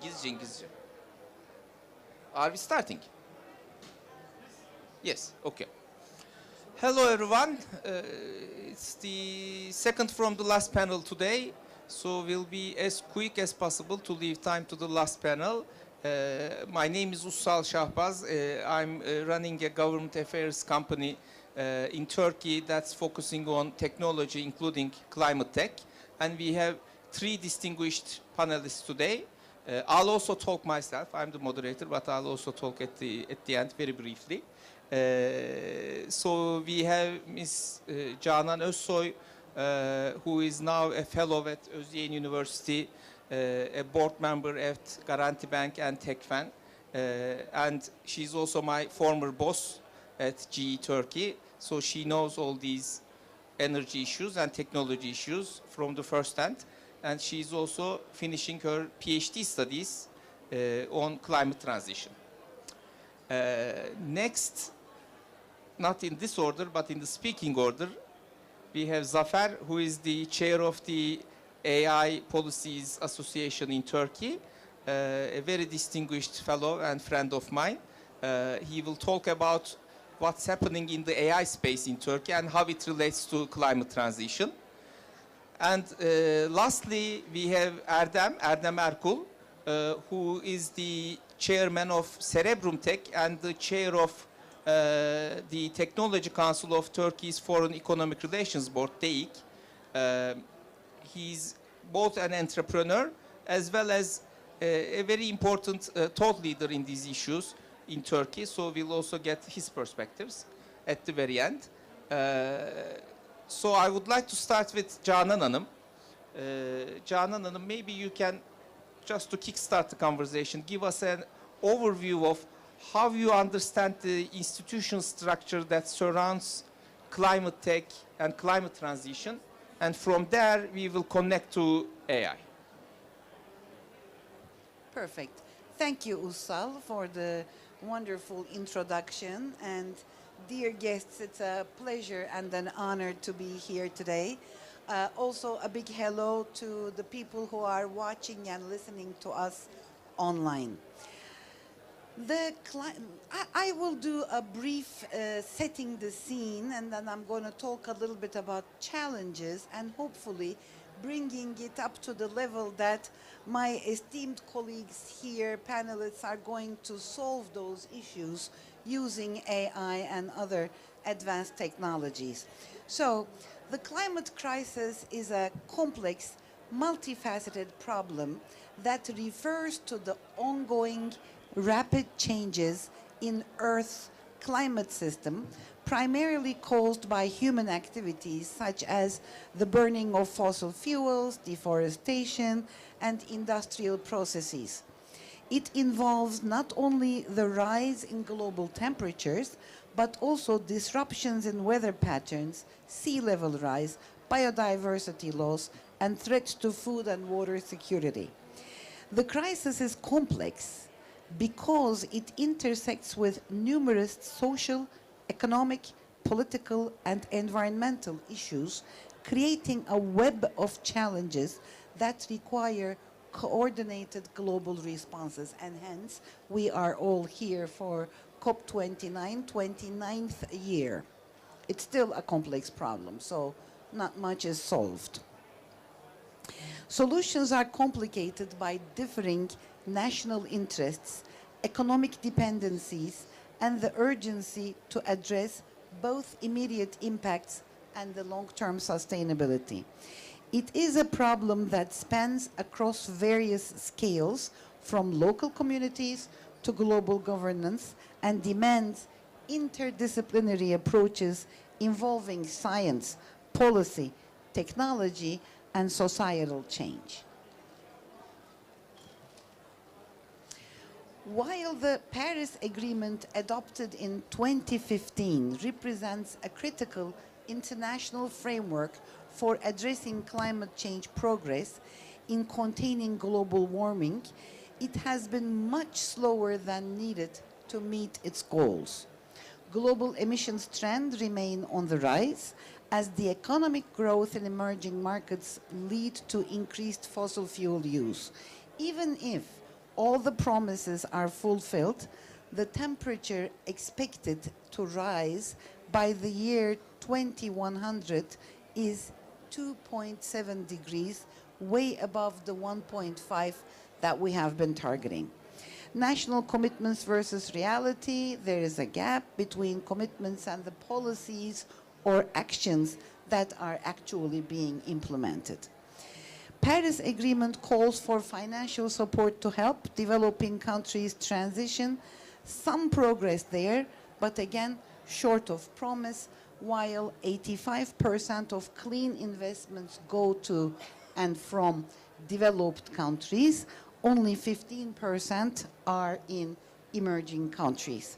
İngilizce. Are we starting? Yes, okay. Hello everyone. It's the second from the last panel today, so we'll be as quick as possible to leave time to the last panel. My name is Ussal Shahbaz. I'm running a government affairs company in Turkey that's focusing on technology, including climate tech. And we have three distinguished panelists today. I'll also talk myself. I'm the moderator, but I'll also talk at the end very briefly. So we have Ms. Canan Özsoy, who is now a fellow at Özel University, a board member at Garanti Bank and Tekfen, and she's also my former boss at GE Turkey, so she knows all these energy issues and technology issues from the first hand, and she's also finishing her PhD studies on climate transition. Next, not in this order, but in the speaking order, we have Zafer, who is the chair of the AI Policies Association in Turkey, a very distinguished fellow and friend of mine. He will talk about what's happening in the AI space in Turkey and how it relates to climate transition. And lastly, we have Erdem Erkul, who is the chairman of Cerebrum Tech and the chair of the Technology Council of Turkey's Foreign Economic Relations Board, TEİK. He's both an entrepreneur as well as a very important thought leader in these issues in Turkey. So we'll also get his perspectives at the very end. So I would like to start with Canan Hanım. Canan Hanım, maybe you can, just to kickstart the conversation, give us an overview of how you understand the institutional structure that surrounds climate tech and climate transition. And from there, we will connect to AI. Perfect. Thank you, Ussal, for the wonderful introduction. And dear guests, it's a pleasure and an honor to be here today. Also, a big hello to the people who are watching and listening to us online. I will do a brief setting the scene, and then I'm going to talk a little bit about challenges and hopefully bringing it up to the level that my esteemed colleagues here, panelists, are going to solve those issues using AI and other advanced technologies. So the climate crisis is a complex, multifaceted problem that refers to the ongoing rapid changes in Earth's climate system, primarily caused by human activities such as the burning of fossil fuels, deforestation, and industrial processes. It involves not only the rise in global temperatures, but also disruptions in weather patterns, sea level rise, biodiversity loss, and threats to food and water security. The crisis is complex because it intersects with numerous social, economic, political, and environmental issues, creating a web of challenges that require coordinated global responses. And hence, we are all here for COP29, 29th year. It's still a complex problem, so not much is solved. Solutions are complicated by differing national interests, economic dependencies, and the urgency to address both immediate impacts and the long-term sustainability. It is a problem that spans across various scales, from local communities to global governance, and demands interdisciplinary approaches involving science, policy, technology, and societal change. While the Paris Agreement adopted in 2015 represents a critical international framework for addressing climate change progress in containing global warming, it has been much slower than needed to meet its goals. Global emissions trends remain on the rise as the economic growth in emerging markets lead to increased fossil fuel use, even if all the promises are fulfilled, the temperature expected to rise by the year 2100 is 2.7 degrees, way above the 1.5 that we have been targeting. National commitments versus reality, there is a gap between commitments and the policies or actions that are actually being implemented. Paris Agreement calls for financial support to help developing countries transition. Some progress there, but again, short of promise, while 85% of clean investments go to and from developed countries, only 15% are in emerging countries.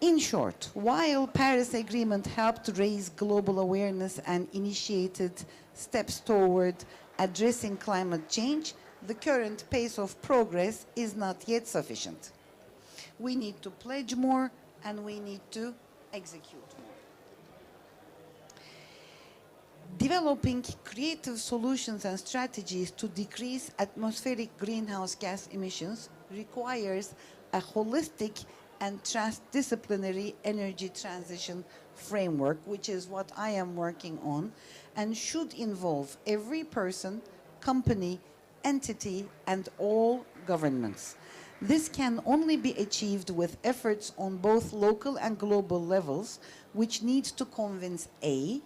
In short, while Paris Agreement helped raise global awareness and initiated steps toward addressing climate change, the current pace of progress is not yet sufficient. We need to pledge more and we need to execute more. Developing creative solutions and strategies to decrease atmospheric greenhouse gas emissions requires a holistic and transdisciplinary energy transition framework, which is what I am working on, and should involve every person, company, entity, and all governments. This can only be achieved with efforts on both local and global levels, which need to convince A,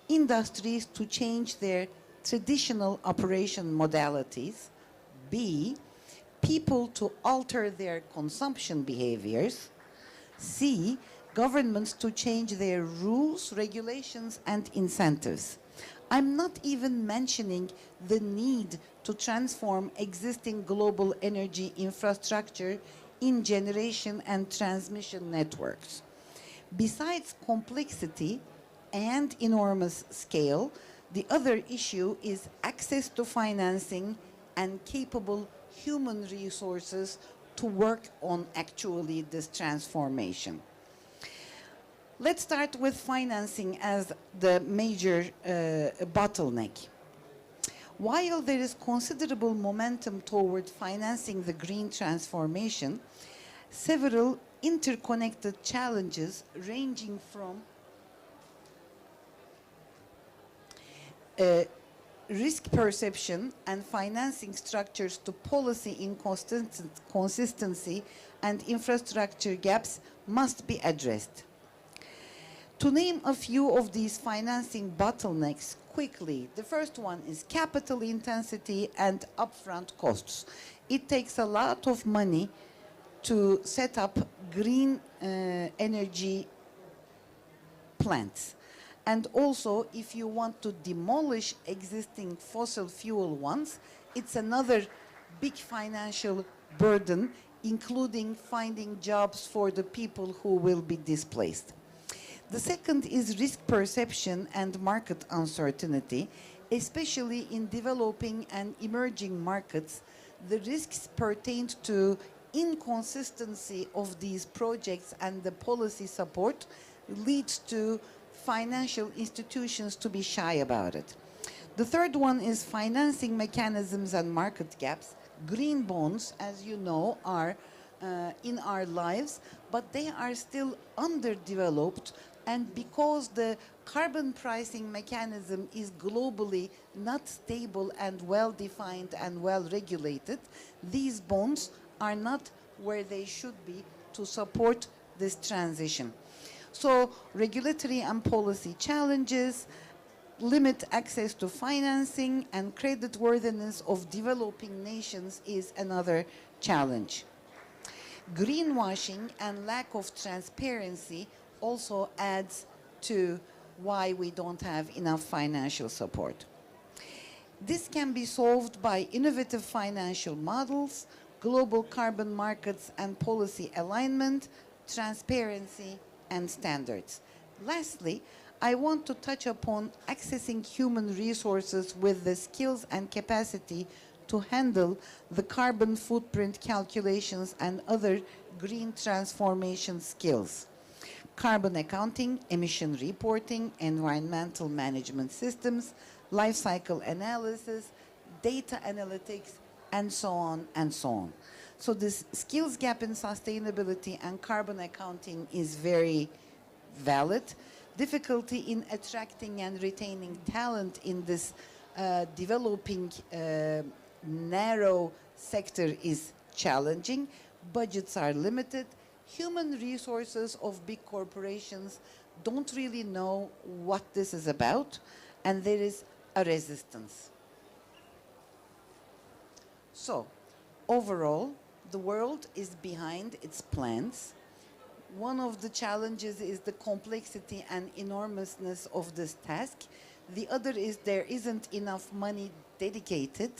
industries to change their traditional operation modalities, B, people to alter their consumption behaviors, C, governments to change their rules, regulations, and incentives. I'm not even mentioning the need to transform existing global energy infrastructure in generation and transmission networks. Besides complexity and enormous scale, the other issue is access to financing and capable human resources to work on actually this transformation. Let's start with financing as the major bottleneck. While there is considerable momentum toward financing the green transformation, several interconnected challenges ranging from risk perception and financing structures to policy inconsistency and infrastructure gaps must be addressed. To name a few of these financing bottlenecks quickly, the first one is capital intensity and upfront costs. It takes a lot of money to set up green energy plants. And also, if you want to demolish existing fossil fuel ones, it's another big financial burden, including finding jobs for the people who will be displaced. The second is risk perception and market uncertainty, especially in developing and emerging markets. The risks pertain to inconsistency of these projects and the policy support leads to financial institutions to be shy about it. The third one is financing mechanisms and market gaps. Green bonds, as you know, are in our lives, but they are still underdeveloped, and because the carbon pricing mechanism is globally not stable and well-defined and well-regulated, these bonds are not where they should be to support this transition. So regulatory and policy challenges, limit access to financing, and creditworthiness of developing nations is another challenge. Greenwashing and lack of transparency also adds to why we don't have enough financial support. This can be solved by innovative financial models, global carbon markets and policy alignment, transparency, and standards. Lastly, I want to touch upon accessing human resources with the skills and capacity to handle the carbon footprint calculations and other green transformation skills. Carbon accounting, emission reporting, environmental management systems, life cycle analysis, data analytics, and so on and so on. So this skills gap in sustainability and carbon accounting is very valid. Difficulty in attracting and retaining talent in this developing narrow sector is challenging. Budgets are limited. Human resources of big corporations don't really know what this is about, and there is a resistance. So, overall, the world is behind its plans. One of the challenges is the complexity and enormousness of this task. The other is there isn't enough money dedicated.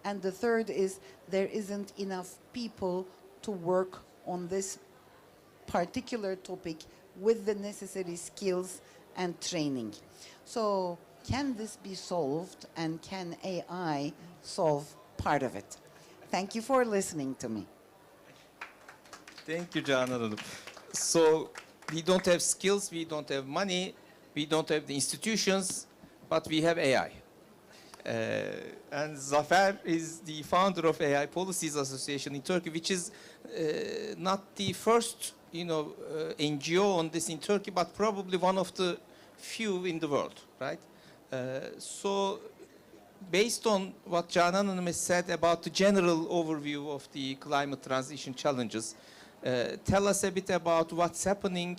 And the third is there isn't enough people to work on this particular topic with the necessary skills and training. So can this be solved, and can AI solve part of it? Thank you for listening to me. Thank you, Canan Hanım. So we don't have skills, we don't have money, we don't have the institutions, but we have AI. And Zafer is the founder of AI Policies Association in Turkey, which is not the first, NGO on this in Turkey, but probably one of the few in the world, right? So, based on what Canan Hanım has said about the general overview of the climate transition challenges, tell us a bit about what's happening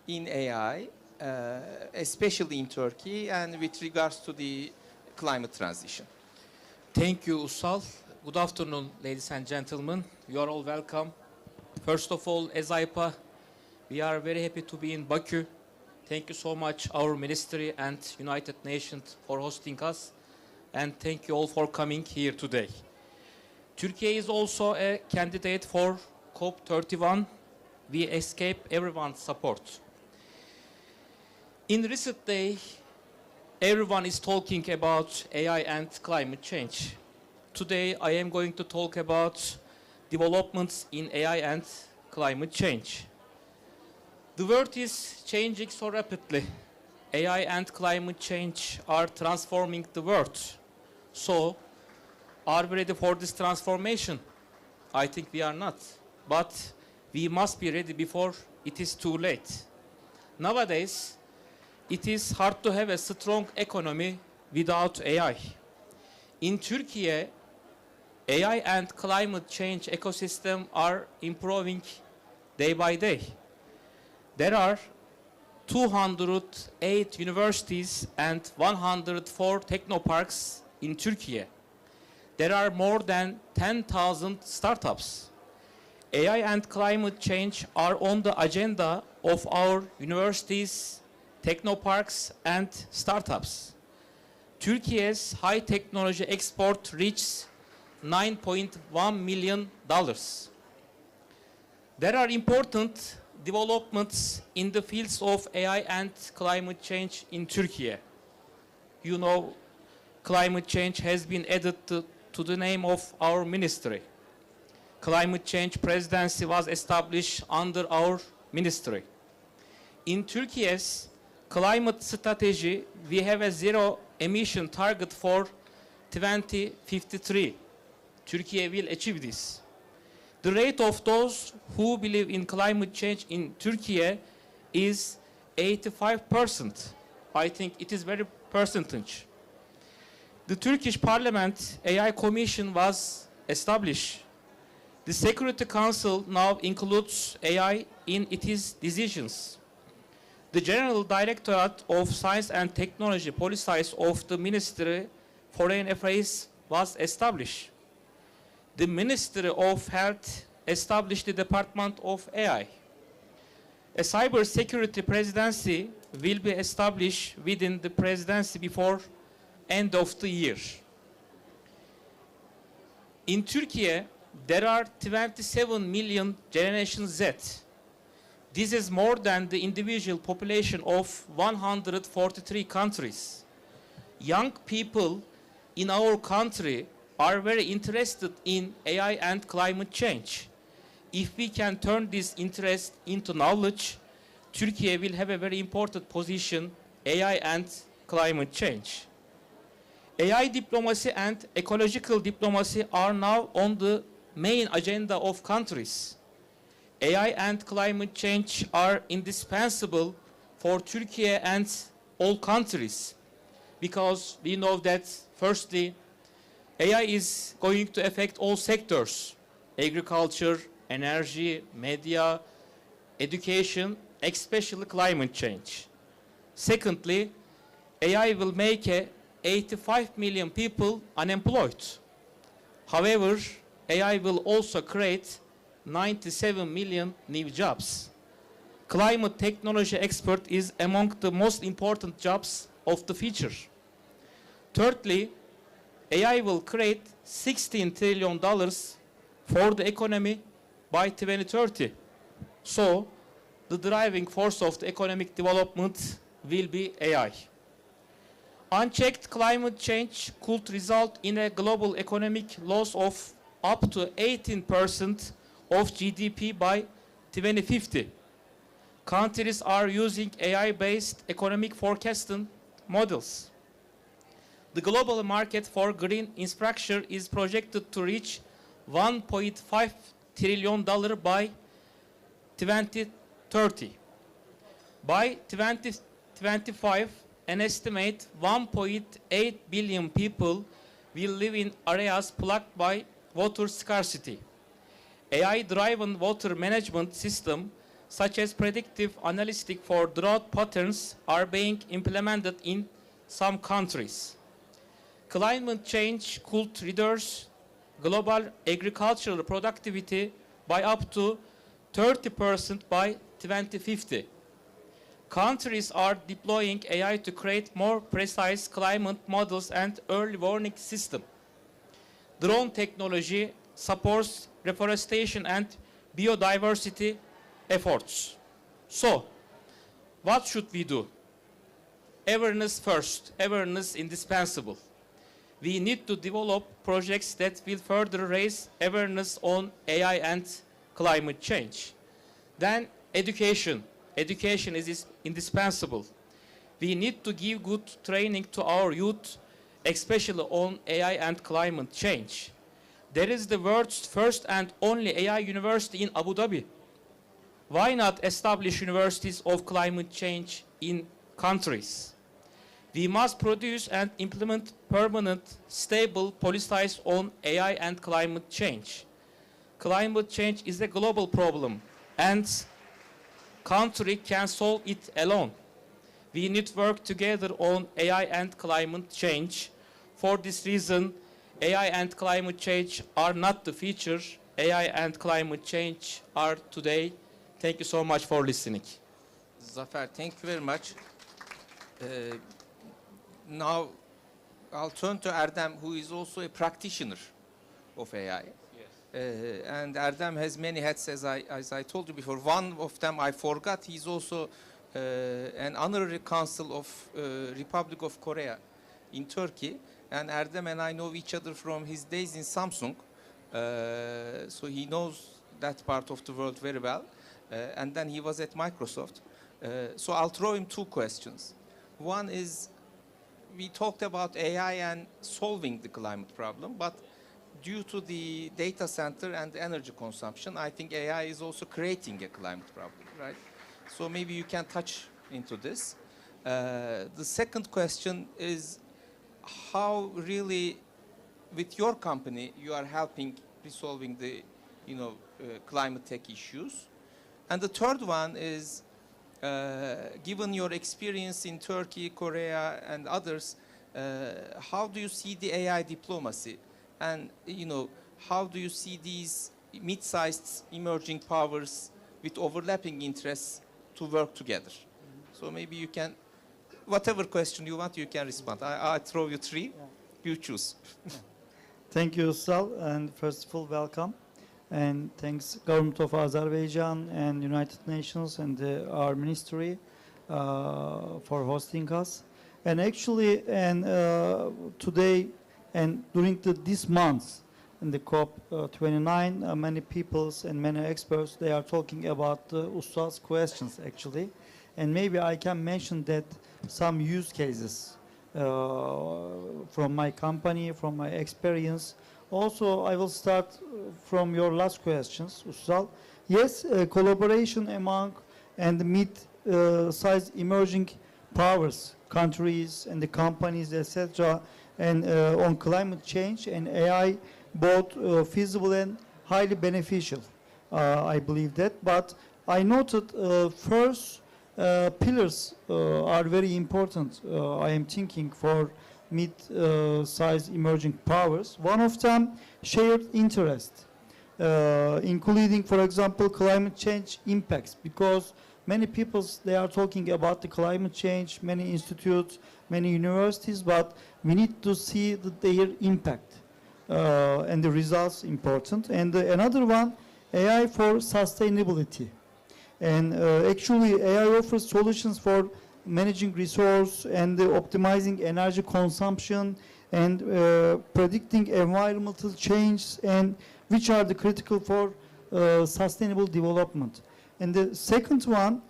in AI, especially in Turkey, and with regards to the climate transition. Thank you, Usal. Good afternoon, ladies and gentlemen. You are all welcome. First of all, as AIPA, we are very happy to be in Bakü. Thank you so much, our ministry and United Nations, for hosting us. And thank you all for coming here today. Turkey is also a candidate for COP31. We escape everyone's support. In recent days, everyone is talking about AI and climate change. Today, I am going to talk about developments in AI and climate change. The world is changing so rapidly. AI and climate change are transforming the world. So, are we ready for this transformation? I think we are not. But we must be ready before it is too late. Nowadays, it is hard to have a strong economy without AI. In Turkey, AI and climate change ecosystem are improving day by day. There are 208 universities and 104 technoparks in Turkey. There are more than 10,000 startups. AI and climate change are on the agenda of our universities, technoparks, and startups. Turkey's high technology export reached $9.1 million. There are important developments in the fields of AI and climate change in Turkey. You know, climate change has been added to the name of our ministry. Climate change presidency was established under our ministry. In Turkey's climate strategy, we have a zero emission target for 2053. Turkey will achieve this. The rate of those who believe in climate change in Turkey is 85%. I think it is very percentage. The Turkish Parliament AI Commission was established. The Security Council now includes AI in its decisions. The General Directorate of Science and Technology Policies of the Ministry Foreign Affairs was established. The Ministry of Health established the Department of AI. A cybersecurity presidency will be established within the presidency before end of the year. In Turkey, there are 27 million Generation Z. This is more than the individual population of 143 countries. Young people in our country are very interested in AI and climate change. If we can turn this interest into knowledge, Turkey will have a very important position, AI and climate change. AI diplomacy and ecological diplomacy are now on the main agenda of countries. AI and climate change are indispensable for Turkey and all countries because we know that firstly, AI is going to affect all sectors, agriculture, energy, media, education, especially climate change. Secondly, AI will make 85 million people unemployed. However, AI will also create 97 million new jobs. Climate technology expert is among the most important jobs of the future. Thirdly, AI will create $16 trillion for the economy by 2030. So, the driving force of the economic development will be AI. Unchecked climate change could result in a global economic loss of up to 18% of GDP by 2050. Countries are using AI-based economic forecasting models. The global market for green infrastructure is projected to reach $1.5 trillion by 2030. By 2025, an estimate 1.8 billion people will live in areas plagued by water scarcity. AI-driven water management systems, such as predictive analytics for drought patterns, are being implemented in some countries. Climate change could reduce global agricultural productivity by up to 30% by 2050. Countries are deploying AI to create more precise climate models and early warning systems. Drone technology supports reforestation and biodiversity efforts. So, what should we do? Awareness first, awareness indispensable. We need to develop projects that will further raise awareness on AI and climate change. Then education. Education is indispensable. We need to give good training to our youth, especially on AI and climate change. There is the world's first and only AI university in Abu Dhabi. Why not establish universities of climate change in countries? We must produce and implement permanent, stable policies on AI and climate change. Climate change is a global problem, and country can solve it alone. We need to work together on AI and climate change. For this reason, AI and climate change are not the future. AI and climate change are today. Thank you so much for listening. Zafer, thank you very much. Now, I'll turn to Erdem, who is also a practitioner of AI. And Erdem has many hats, as I told you before. One of them I forgot. He's also an honorary consul of Republic of Korea in Turkey. And Erdem and I know each other from his days in Samsung. So he knows that part of the world very well. And then he was at Microsoft. So I'll throw him two questions. One is, we talked about AI and solving the climate problem, but due to the data center and energy consumption, I think AI is also creating a climate problem, right? So maybe you can touch into this. The second question is how really, with your company, you are helping resolving the, climate tech issues. And the third one is, given your experience in Turkey, Korea, and others, how do you see the AI diplomacy? And, how do you see these mid-sized emerging powers with overlapping interests to work together? So maybe you can, whatever question you want, you can respond. I throw you three. You choose. Thank you, Sal, and first of all, welcome. And thanks, Government of Azerbaijan and United Nations and our ministry for hosting us. And actually, today and during this month, in the COP29, many peoples and many experts, they are talking about the Ustad's questions, actually. And maybe I can mention that some use cases from my company, from my experience. Also, I will start from your last questions, Ussal. Yes, collaboration among and mid-sized emerging powers, countries and the companies, etc., and on climate change and AI, both feasible and highly beneficial. I believe that. But I noted first pillars are very important. I am thinking for mid-sized emerging powers. One of them, shared interest, including, for example, climate change impacts, because many people, they are talking about the climate change, many institutes, many universities, but we need to see their impact and the results important. And another one, AI for sustainability. And actually, AI offers solutions for managing resource and optimizing energy consumption and predicting environmental change, and which are the critical for sustainable development. And the second one,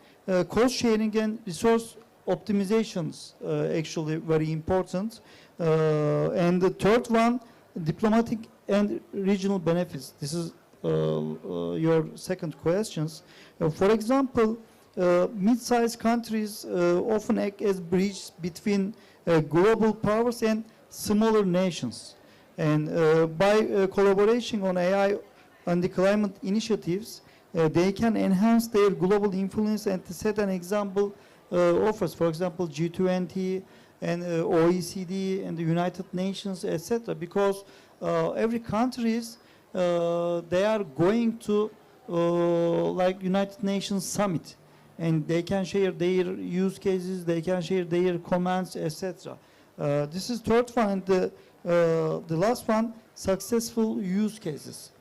cost sharing and resource optimizations, actually very important. And the third one, diplomatic and regional benefits. This is your second questions. For example, mid-sized countries often act as bridges between global powers and smaller nations. And by collaborating on AI and the climate initiatives, they can enhance their global influence and to set an example offers, for example, G20 and OECD and the United Nations, etc. Because every countries, they are going to like United Nations Summit, and they can share their use cases, they can share their comments, etc. This is third one, and the last one, successful use cases,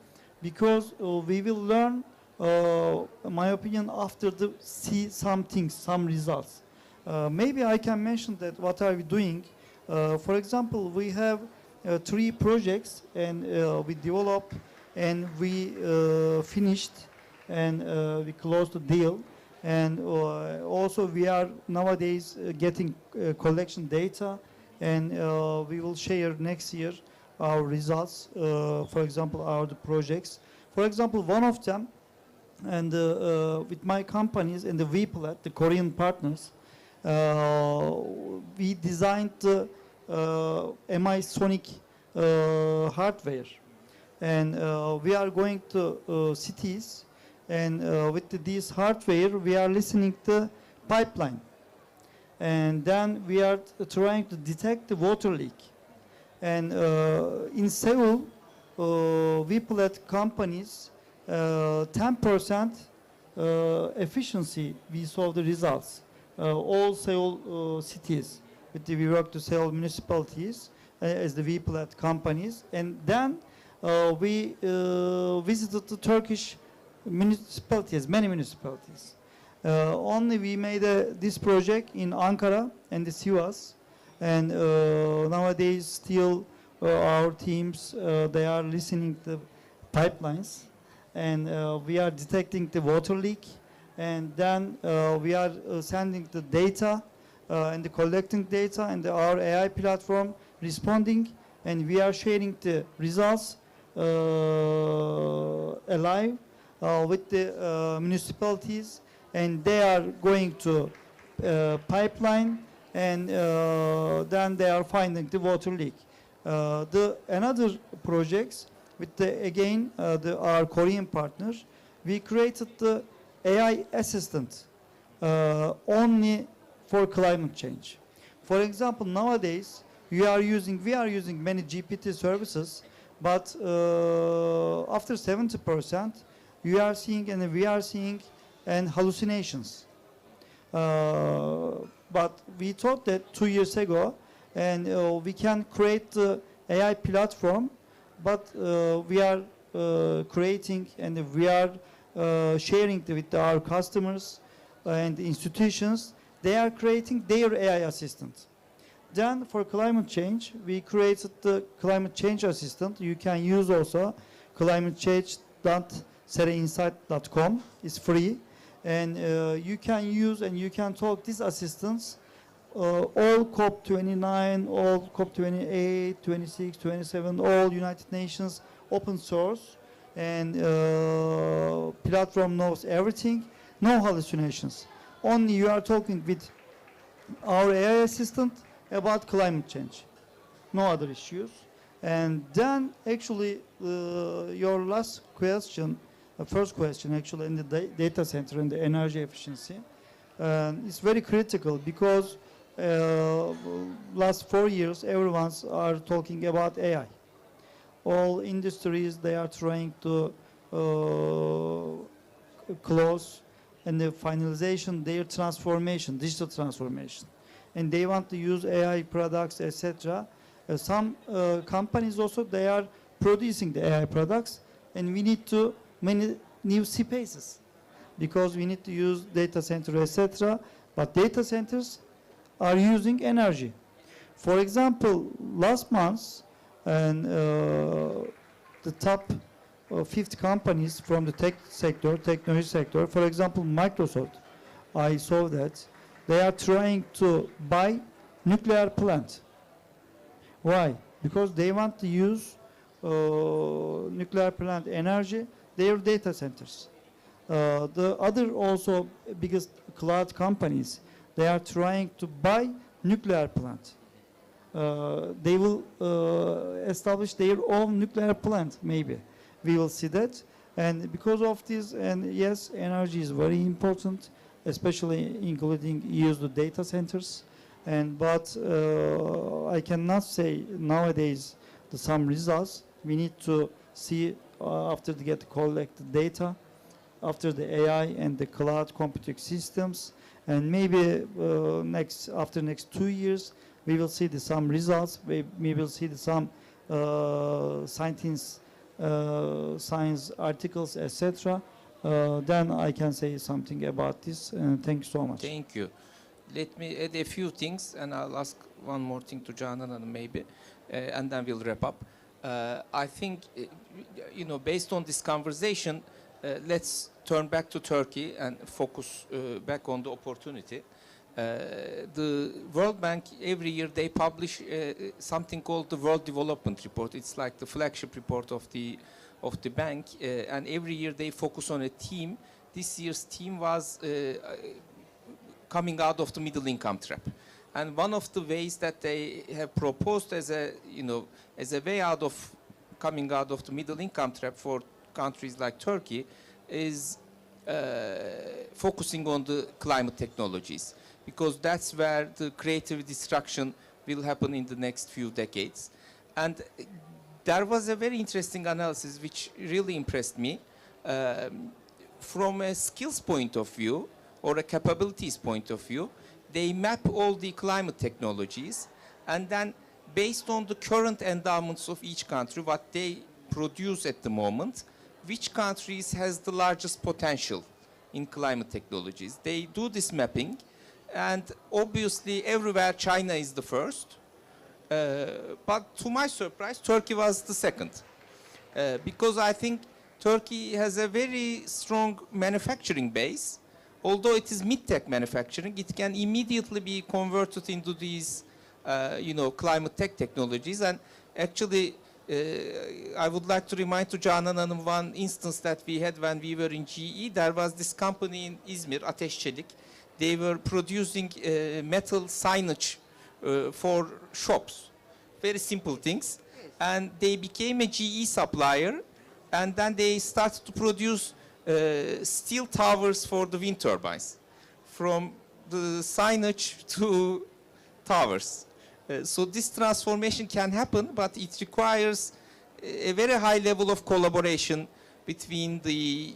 because we will learn, my opinion, after the see some things, some results. Maybe I can mention that what are we doing. For example, we have 3 projects, and we developed and we finished and we closed the deal. And also we are nowadays getting collection data, and we will share next year our results, for example, our projects. For example, one of them, and with my companies and the VPLAT, the Korean partners, we designed the MI Sonic hardware, and we are going to cities, and with this hardware we are listening to pipeline, and then we are trying to detect the water leak. And in Seoul, VPLAT companies, 10% efficiency, we saw the results. All Seoul cities, we work to Seoul municipalities as the VPLAT companies. And then we visited the Turkish municipalities, many municipalities. Only we made this project in Ankara and the Sivas. And nowadays still our teams, they are listening to pipelines, and we are detecting the water leak, and then we are sending the data and collecting data, and our AI platform responding, and we are sharing the results alive with the municipalities, and they are going to pipeline, and then they are finding the water leak. Another projects with again our Korean partners, we created the AI assistant only for climate change. For example, nowadays we are using many GPT services, but after 70%, we are seeing hallucinations. But we thought that 2 years ago, and we can create the AI platform, but we are creating, and we are sharing with our customers and institutions. They are creating their AI assistant. Then for climate change, we created the climate change assistant. You can use also climatechange.sereinsight.com. It's free, and you can use and you can talk these assistants all COP29, all COP28, 26, 27, all United Nations open source, and platform knows everything, no hallucinations. Only you are talking with our AI assistant about climate change, no other issues. And then actually your last question, first question actually in the data center and the energy efficiency, it's very critical because last 4 years everyone's are talking about AI. All industries, they are trying to close and the finalization their transformation, digital transformation, and they want to use AI products, etc. Some companies also, they are producing the AI products, and we need to many new spaces because we need to use data center, etc. But data centers are using energy. For example, last month, and the top 50 companies from the technology sector, for example, Microsoft, I saw that they are trying to buy nuclear plant. Why? Because they want to use nuclear plant energy, their data centers. The other also biggest cloud companies, they are trying to buy nuclear plant. They will establish their own nuclear plant, maybe. We will see that. And because of this, and yes, energy is very important, especially including use the data centers. But I cannot say nowadays some results. We need to see after they get collect the after the AI and the cloud computing systems, and maybe after next 2 years, we will see some results. We will see some science articles, etc. Then I can say something about this. Thank you so much. Thank you. Let me add a few things, and I'll ask one more thing to Canan Hanım maybe, and then we'll wrap up. I think, based on this conversation, let's turn back to Turkey and focus back on the opportunity. The World Bank, every year they publish something called the World Development Report. It's like the flagship report of the bank, and every year they focus on a theme. This year's theme was coming out of the middle income trap. And one of the ways that they have proposed as a way out of coming out of the middle income trap for countries like Turkey is focusing on the climate technologies, because that's where the creative destruction will happen in the next few decades. And there was a very interesting analysis which really impressed me. From a skills point of view, or a capabilities point of view, they map all the climate technologies, and then based on the current endowments of each country, what they produce at the moment, which countries has the largest potential in climate technologies. They do this mapping, and obviously everywhere China is the first, but to my surprise, Turkey was the second, because I think Turkey has a very strong manufacturing base. Although it is mid-tech manufacturing, it can immediately be converted into these, climate tech technologies. And actually, I would like to remind to Canan Hanım one instance that we had when we were in GE. There was this company in İzmir, Ateş Çelik. They were producing metal signage for shops, very simple things. And they became a GE supplier, and then they started to produce steel towers for the wind turbines, from the signage to towers. So this transformation can happen, but it requires a very high level of collaboration between the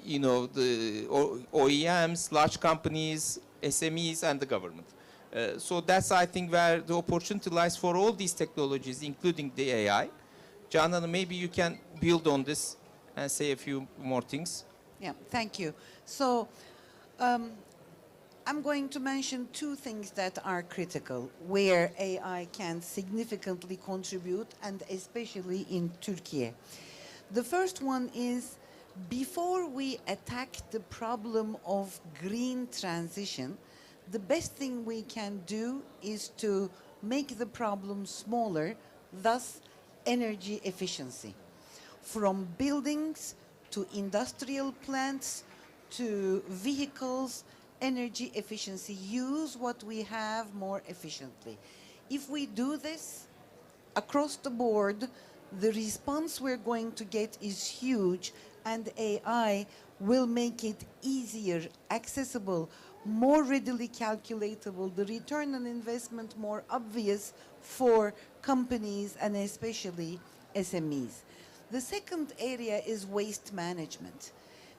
OEMs, large companies, SMEs, and the government. So that's, I think, where the opportunity lies for all these technologies, including the AI. Canan, maybe you can build on this and say a few more things. Yeah, thank you. So I'm going to mention two things that are critical where AI can significantly contribute, and especially in Turkey. The first one is, before we attack the problem of green transition, the best thing we can do is to make the problem smaller, thus energy efficiency. From buildings to industrial plants to vehicles, energy efficiency. Use what we have more efficiently. If we do this across the board, the response we're going to get is huge, and AI will make it easier, accessible, more readily calculatable, the return on investment more obvious for companies and especially SMEs. The second area is waste management.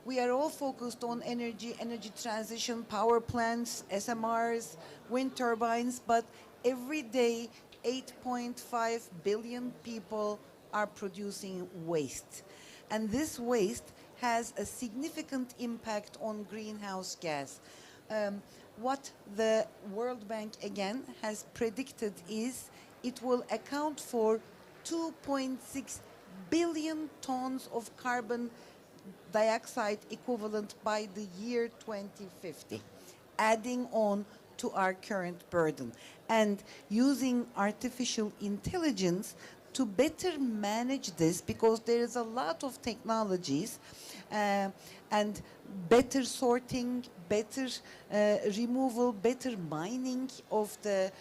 We are all focused on energy transition, power plants, SMRs, wind turbines, but every day 8.5 billion people are producing waste. And this waste has a significant impact on greenhouse gas. What the World Bank again has predicted is it will account for 2.6 billion tons of carbon dioxide equivalent by the year 2050, adding on to our current burden, and using artificial intelligence to better manage this, because there is a lot of technologies and better sorting, better removal, better mining of the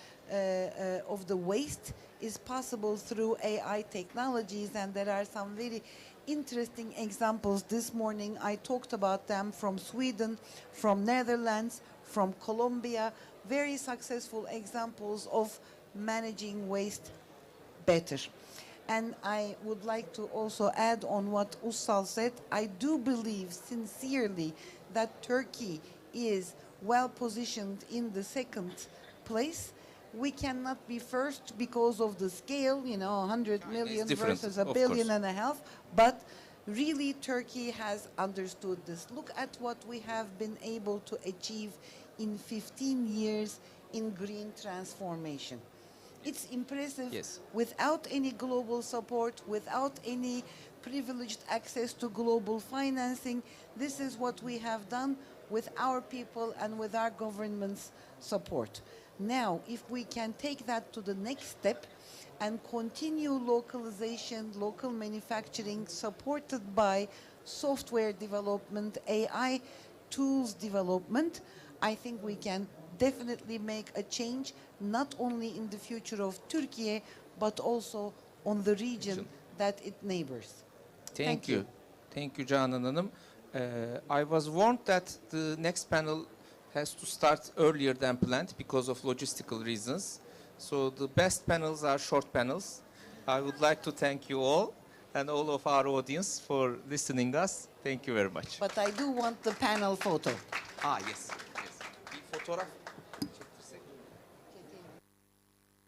waste is possible through AI technologies, and there are some very interesting examples. This morning I talked about them from Sweden, from Netherlands, from Colombia, very successful examples of managing waste better. And I would like to also add on what Ussal said. I do believe sincerely that Turkey is well positioned in the second place. We cannot be first because of the scale, 100 million versus a billion and a half, but really Turkey has understood this. Look at what we have been able to achieve in 15 years in green transformation. It's impressive. Yes. Without any global support, without any privileged access to global financing. This is what we have done with our people and with our government's support. Now, if we can take that to the next step and continue localization, local manufacturing, supported by software development, AI tools development, I think we can definitely make a change, not only in the future of Turkey, but also on the region that it neighbors. Thank you. Thank you, Canan Hanım. I was warned that the next panel has to start earlier than planned because of logistical reasons. So the best panels are short panels. I would like to thank you all and all of our audience for listening us. Thank you very much. But I do want the panel photo. Yes. Bir fotoğraf